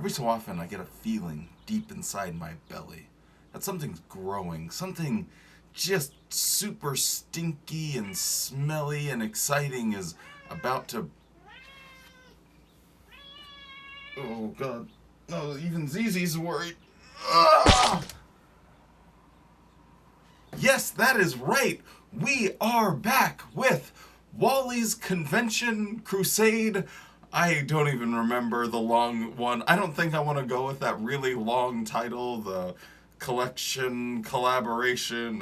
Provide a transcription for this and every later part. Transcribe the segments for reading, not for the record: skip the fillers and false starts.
Every so often I get a feeling deep inside my belly that something's growing, something just super stinky and smelly and exciting is about to... Oh god, no, even Zizi's worried. Ah! Yes, that is right. We are back with Wally's Convention Crusade. I don't even remember the long one. I don't think I want to go with that really long title, the collaboration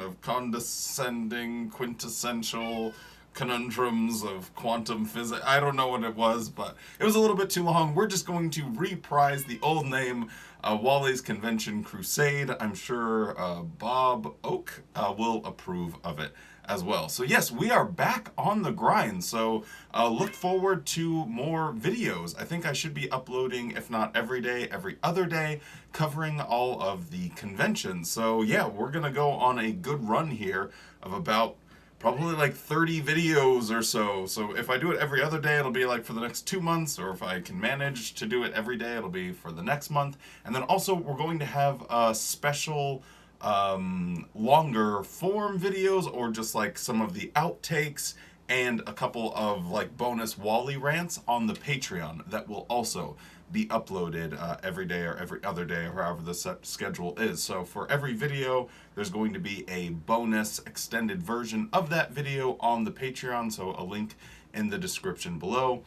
of condescending, quintessential conundrums of quantum physics. I don't know what it was, but it was a little bit too long. We're just going to reprise the old name, Wally's Convention Crusade. I'm sure Bob Oak will approve of it as well. So yes, we are back on the grind. So look forward to more videos. I think I should be uploading, if not every day, every other day, covering all of the conventions. So yeah, we're gonna go on a good run here of about probably like 30 videos or so. So if I do it every other day, it'll be like for the next 2 months, or if I can manage to do it every day, it'll be for the next month. And then also we're going to have a special longer form videos, or just like some of the outtakes and a couple of like bonus Wally rants on the Patreon that will also be uploaded every day or every other day, or however the set schedule is. So for every video, there's going to be a bonus extended version of that video on the Patreon, so a link in the description below.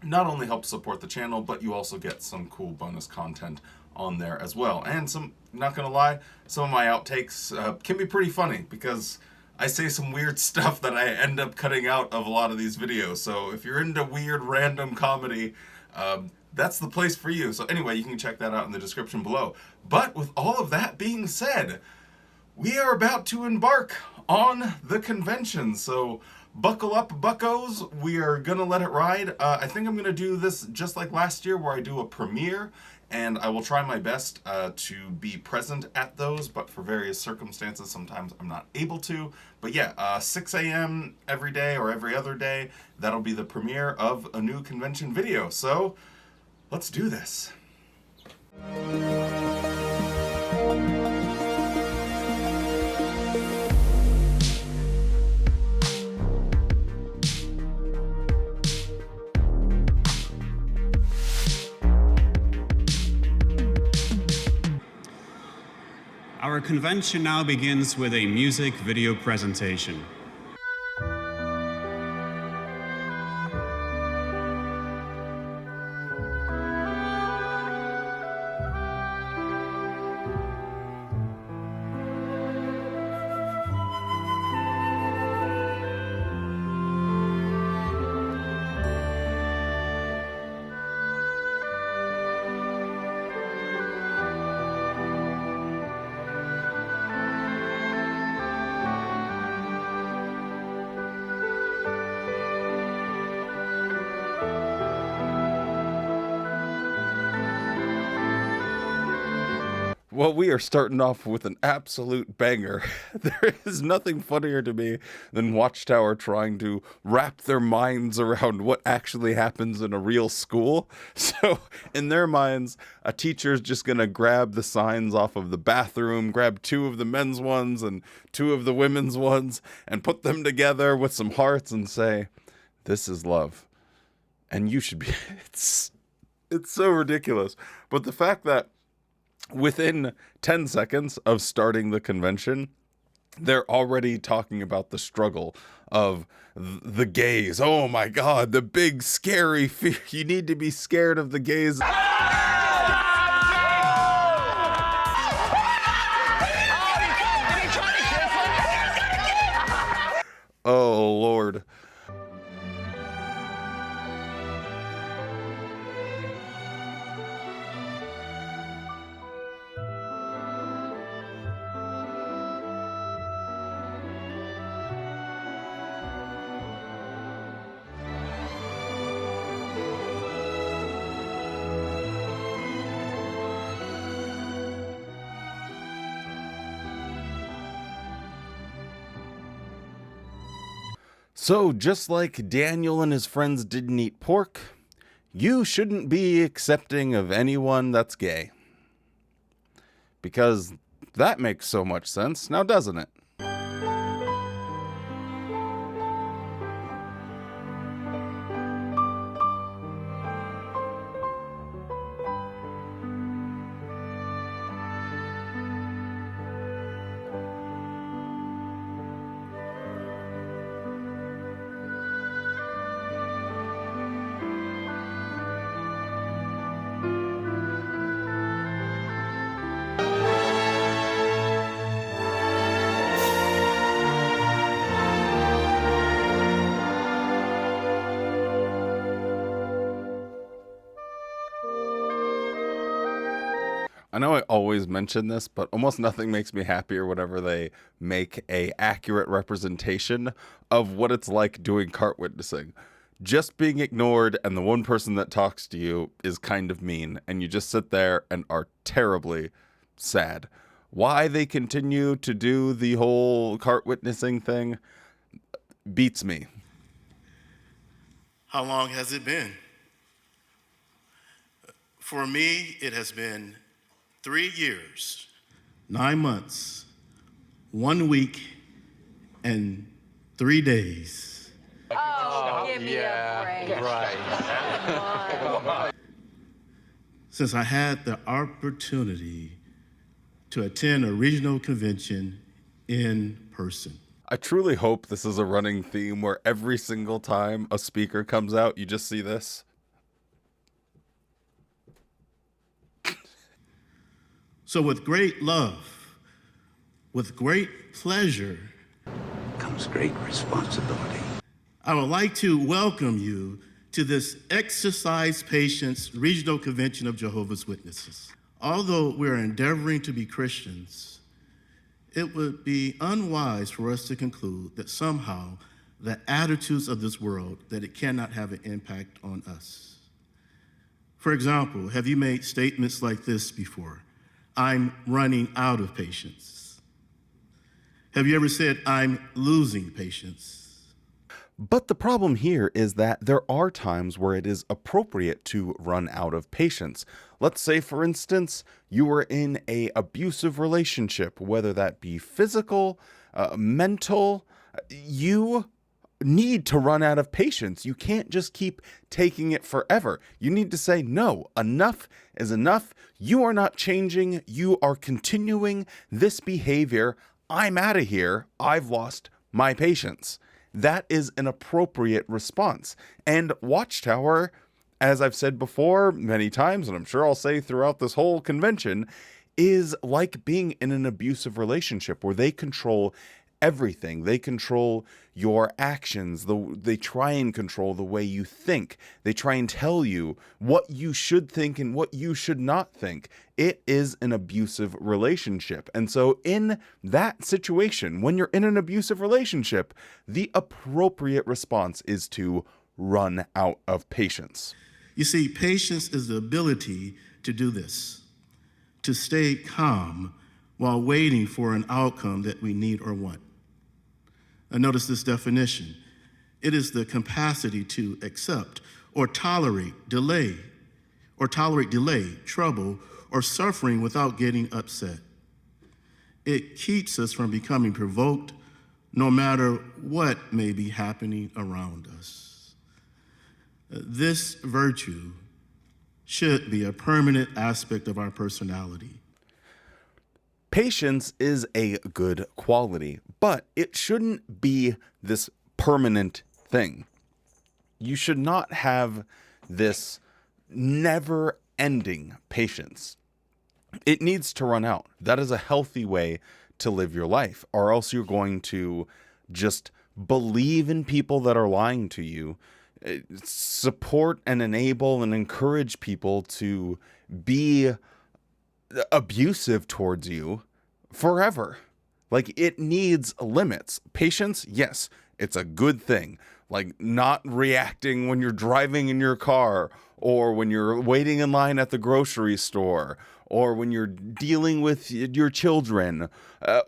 Not only helps support the channel, but you also get some cool bonus content on there as well. And some, not gonna lie, some of my outtakes can be pretty funny, because I say some weird stuff that I end up cutting out of a lot of these videos. So if you're into weird random comedy, that's the place for you. So anyway, you can check that out in the description below. But with all of that being said, we are about to embark on the convention. So buckle up, buccos. We are gonna let it ride. I think I'm gonna do this just like last year, where I do a premiere, and I will try my best to be present at those, but for various circumstances, sometimes I'm not able to. But yeah, 6 a.m. every day or every other day, that'll be the premiere of a new convention video. So let's do this. Our convention now begins with a music video presentation. Well, we are starting off with an absolute banger. There is nothing funnier to me than Watchtower trying to wrap their minds around what actually happens in a real school. So, in their minds, a teacher's just gonna grab the signs off of the bathroom, grab 2 of the men's ones and 2 of the women's ones, and put them together with some hearts and say, "This is love. And you should be..." It's so ridiculous. But the fact that within 10 seconds of starting the convention, they're already talking about the struggle of the gays. Oh my God, the big scary fear. You need to be scared of the gays. Oh Lord. So, just like Daniel and his friends didn't eat pork, you shouldn't be accepting of anyone that's gay. Because that makes so much sense, now doesn't it? I know I always mention this, but almost nothing makes me happier whenever they make a accurate representation of what it's like doing cart witnessing. Just being ignored, and the one person that talks to you is kind of mean, and you just sit there and are terribly sad. Why they continue to do the whole cart witnessing thing beats me. How long has it been? For me, it has been 3 years, 9 months, 1 week, and 3 days. Oh, give me a break. Right. Since I had the opportunity to attend a regional convention in person. I truly hope this is a running theme where every single time a speaker comes out, you just see this. So with great love, with great pleasure, Comes great responsibility. I would like to welcome you to this Exercise Patience Regional Convention of Jehovah's Witnesses. Although we're endeavoring to be Christians, it would be unwise for us to conclude that somehow the attitudes of this world, that it cannot have an impact on us. For example, have you made statements like this before? I'm running out of patience. Have you ever said, I'm losing patience? But the problem here is that there are times where it is appropriate to run out of patience. Let's say, for instance, you were in an abusive relationship, whether that be physical, mental. You need to run out of patience. You can't just keep taking it forever. You need to say, no, enough is enough. You are not changing. You are continuing this behavior. I'm out of here. I've lost my patience. That is an appropriate response. And Watchtower, as I've said before many times, and I'm sure I'll say throughout this whole convention, is like being in an abusive relationship where they control everything. They control your actions. They try and control the way you think. They try and tell you what you should think and what you should not think. It is an abusive relationship. And so in that situation, when you're in an abusive relationship, the appropriate response is to run out of patience. You see, patience is the ability to do this, to stay calm while waiting for an outcome that we need or want. And notice this definition. It is the capacity to accept or tolerate delay, trouble, or suffering without getting upset. It keeps us from becoming provoked no matter what may be happening around us. This virtue should be a permanent aspect of our personality. Patience is a good quality, but it shouldn't be this permanent thing. You should not have this never-ending patience. It needs to run out. That is a healthy way to live your life, or else you're going to just believe in people that are lying to you, support and enable and encourage people to be abusive towards you forever. Like, it needs limits. Patience, yes, it's a good thing. Like, not reacting when you're driving in your car, or when you're waiting in line at the grocery store, or when you're dealing with your children,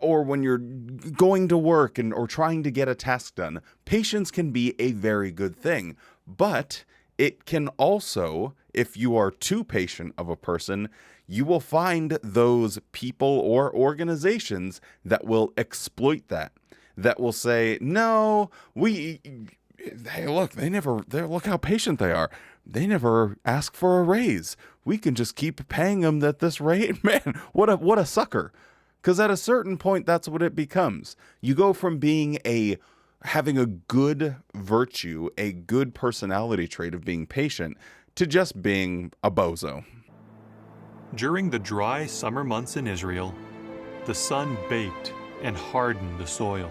or when you're going to work or trying to get a task done. Patience can be a very good thing, but It can also, if you are too patient of a person, you will find those people or organizations that will exploit that will say, no, hey, look, look how patient they are. They never ask for a raise. We can just keep paying them at this rate. Man, what a sucker. Because at a certain point, that's what it becomes. You go from having a good virtue, a good personality trait of being patient, to just being a bozo. During the dry summer months in Israel, the sun baked and hardened the soil.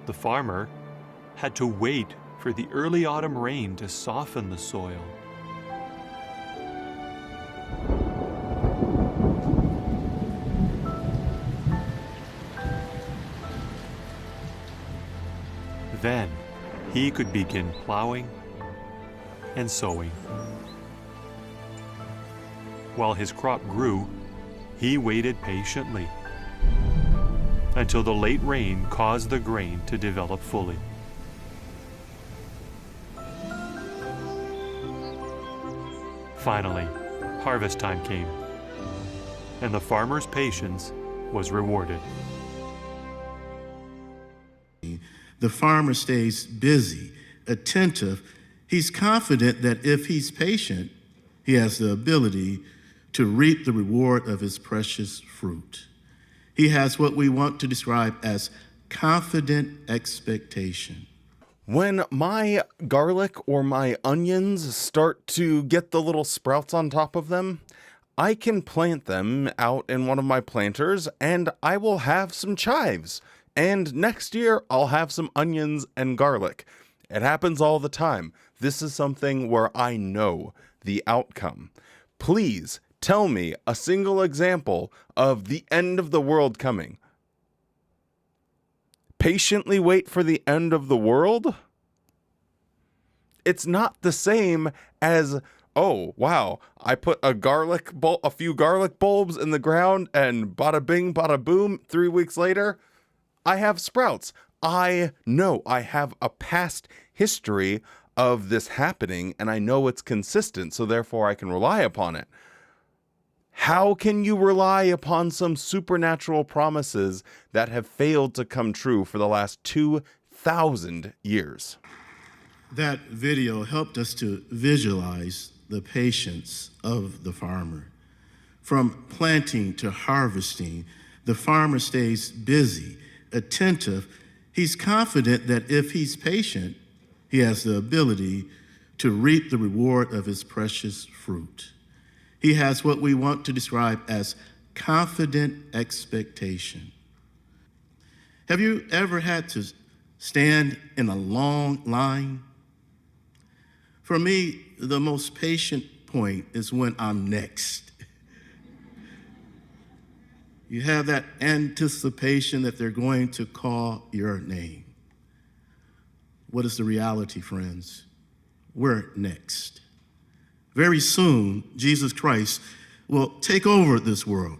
The farmer had to wait for the early autumn rain to soften the soil. Then he could begin plowing and sowing. While his crop grew, he waited patiently until the late rain caused the grain to develop fully. Finally, harvest time came, and the farmer's patience was rewarded. The farmer stays busy, attentive. He's confident that if he's patient, he has the ability to reap the reward of his precious fruit. He has what we want to describe as confident expectation. When my garlic or my onions start to get the little sprouts on top of them, I can plant them out in one of my planters and I will have some chives. And next year, I'll have some onions and garlic. It happens all the time. This is something where I know the outcome. Please tell me a single example of the end of the world coming. Patiently wait for the end of the world? It's not the same as, oh, wow, I put a few garlic bulbs in the ground and bada bing, bada boom, 3 weeks later, I have sprouts. I know I have a past history of this happening and I know it's consistent, so therefore I can rely upon it. How can you rely upon some supernatural promises that have failed to come true for the last 2,000 years? That video helped us to visualize the patience of the farmer. From planting to harvesting, the farmer stays busy, attentive. He's confident that if he's patient, he has the ability to reap the reward of his precious fruit. He has what we want to describe as confident expectation. Have you ever had to stand in a long line? For me, the most patient point is when I'm next. You have that anticipation that they're going to call your name. What is the reality, friends? We're next. Very soon, Jesus Christ will take over this world.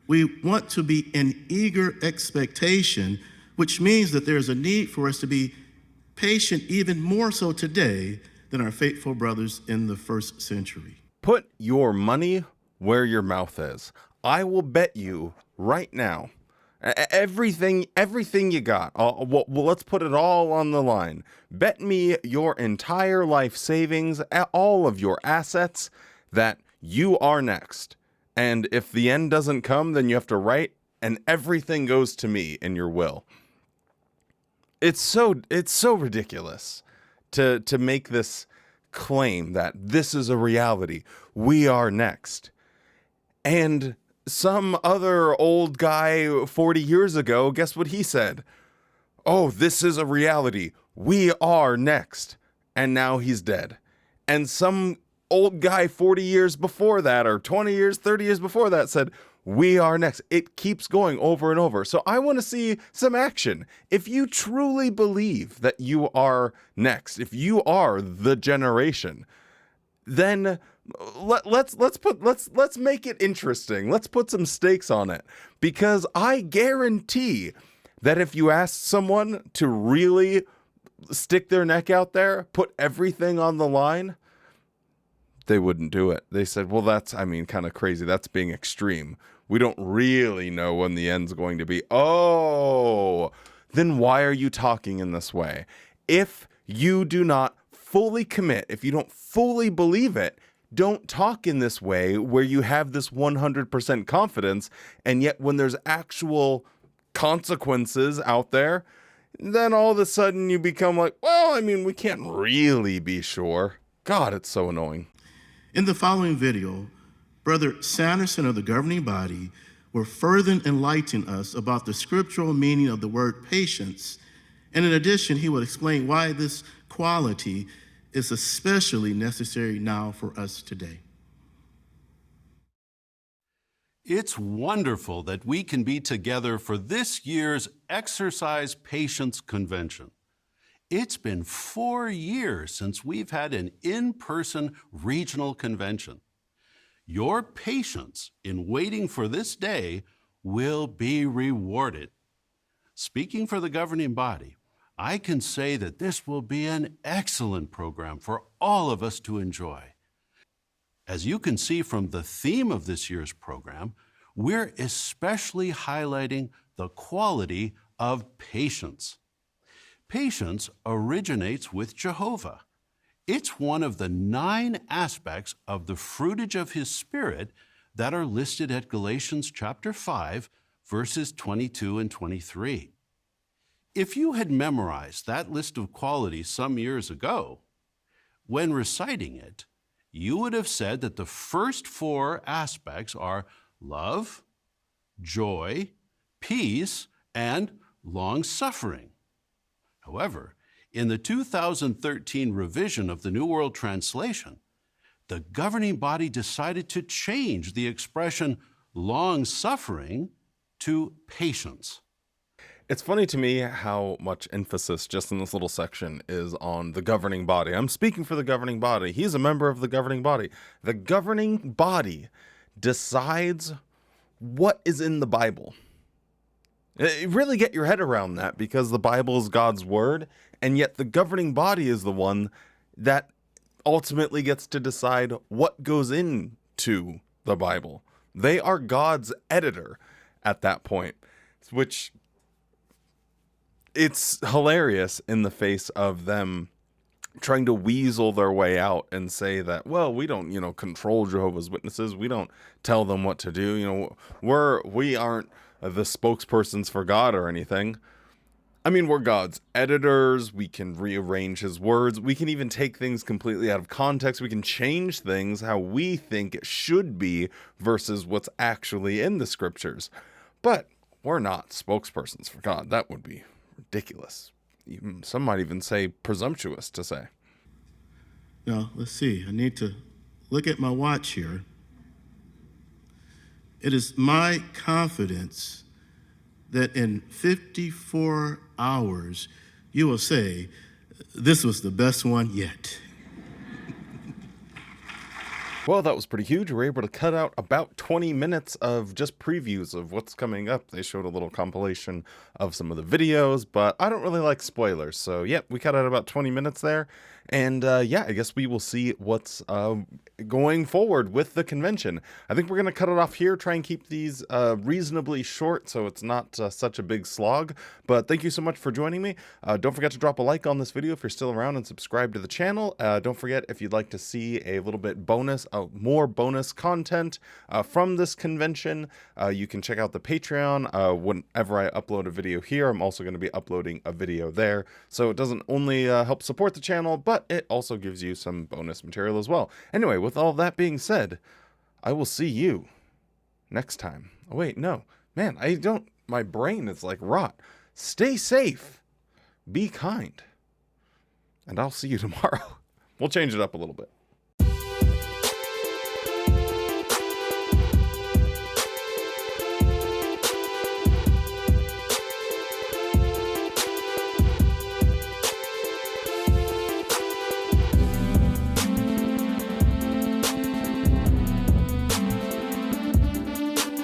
We want to be in eager expectation, which means that there's a need for us to be patient even more so today than our faithful brothers in the first century. Put your money where your mouth is. I will bet you right now, everything you got, well, let's put it all on the line. Bet me your entire life savings, all of your assets, that you are next. And if the end doesn't come, then you have to write, and everything goes to me in your will. It's so ridiculous to make this claim that this is a reality. We are next. And some other old guy 40 years ago, guess what he said? Oh, this is a reality. We are next. And now he's dead. And some old guy 40 years before that, or 20 years, 30 years before that said, we are next. It keeps going over and over. So I want to see some action. If you truly believe that you are next, if you are the generation, then let's make it interesting. Let's put some stakes on it, because I guarantee that if you ask someone to really stick their neck out there, put everything on the line, they wouldn't do it. They said, well, that's, kind of crazy. That's being extreme. We don't really know when the end's going to be. Oh, then why are you talking in this way? If you do not fully commit, if you don't fully believe it, don't talk in this way where you have this 100% confidence, and yet when there's actual consequences out there, then all of a sudden you become like, well, we can't really be sure. God, it's so annoying. In the following video, Brother Sanderson of the governing body will further enlighten us about the scriptural meaning of the word patience, and in addition, he will explain why this quality is especially necessary now for us today. It's wonderful that we can be together for this year's Exercise Patience Convention. It's been 4 years since we've had an in-person regional convention. Your patience in waiting for this day will be rewarded. Speaking for the governing body, I can say that this will be an excellent program for all of us to enjoy. As you can see from the theme of this year's program, we're especially highlighting the quality of patience. Patience originates with Jehovah. It's one of the 9 aspects of the fruitage of his Spirit that are listed at Galatians chapter 5, verses 22 and 23. If you had memorized that list of qualities some years ago, when reciting it, you would have said that the first 4 aspects are love, joy, peace, and long-suffering. However, in the 2013 revision of the New World Translation, the governing body decided to change the expression long-suffering to patience. It's funny to me how much emphasis just in this little section is on the governing body. I'm speaking for the governing body. He's a member of the governing body. The governing body decides what is in the Bible. Really get your head around that, because the Bible is God's word, and yet the governing body is the one that ultimately gets to decide what goes into the Bible. They are God's editor at that point, which it's hilarious in the face of them trying to weasel their way out and say that, well, we don't, control Jehovah's Witnesses. We don't tell them what to do. We aren't the spokespersons for God or anything. We're God's editors. We can rearrange his words. We can even take things completely out of context. We can change things how we think it should be versus what's actually in the scriptures. But we're not spokespersons for God. That would be ridiculous. Some might even say presumptuous to say. Now, let's see. I need to look at my watch here. It is my confidence that in 54 hours, you will say, this was the best one yet. Well, that was pretty huge. We were able to cut out about 20 minutes of just previews of what's coming up. They showed a little compilation of some of the videos, but I don't really like spoilers. So, yeah, we cut out about 20 minutes there. And, I guess we will see what's going forward with the convention. I think we're going to cut it off here, try and keep these reasonably short so it's not such a big slog. But thank you so much for joining me. Don't forget to drop a like on this video if you're still around and subscribe to the channel. Don't forget, if you'd like to see a little bit more bonus content from this convention, you can check out the Patreon. Whenever I upload a video here, I'm also going to be uploading a video there. So it doesn't only help support the channel, but it also gives you some bonus material as well. Anyway, with all that being said, I will see you next time. Oh, wait, no. Man, my brain is like rot. Stay safe. Be kind. And I'll see you tomorrow. We'll change it up a little bit.